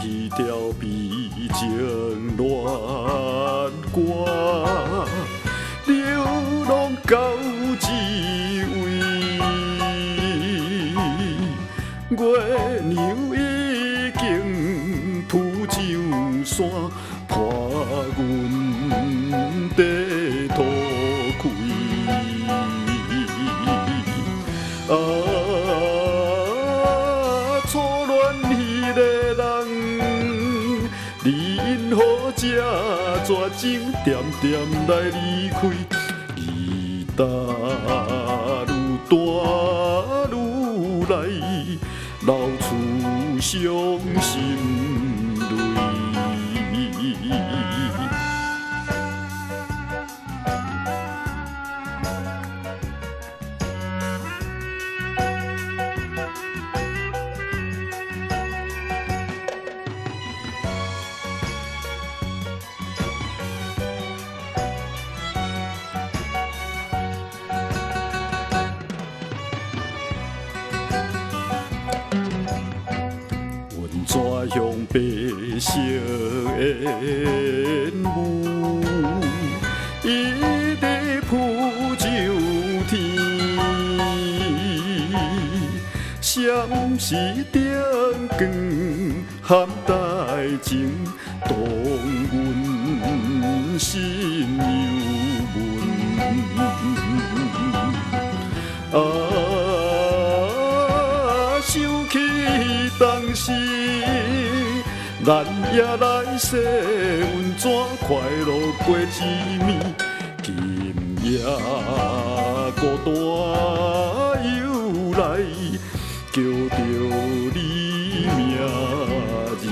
一条悲情恋歌，流浪到一位，月娘已经铺上山，破阮地土开。初恋迄个人，你因何这绝情点点来离开？伊答愈大愈来，流出伤心泪。怎样白色的烟雾，一直扑上天，闪时点光，含带情，动阮心犹想起当时，咱也来说，阮怎快乐过一暝？今夜孤单又来，叫着你名字。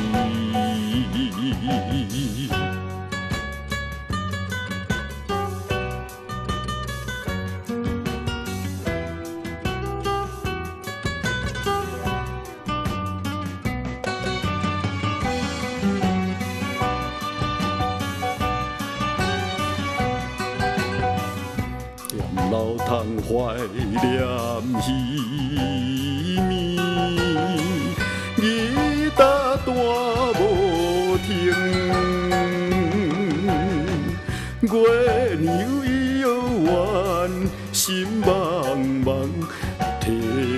老通怀念彼暝，吉他弹无停，月娘已遥远，心茫茫，替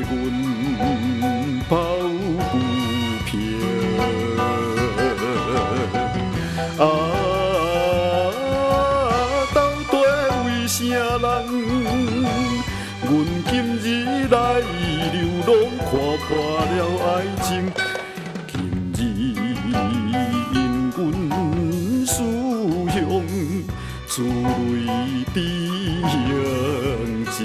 阮抱不平。到底为啥人？阮今日来流浪，看破了爱情。今日因阮思乡，珠泪滴乡情。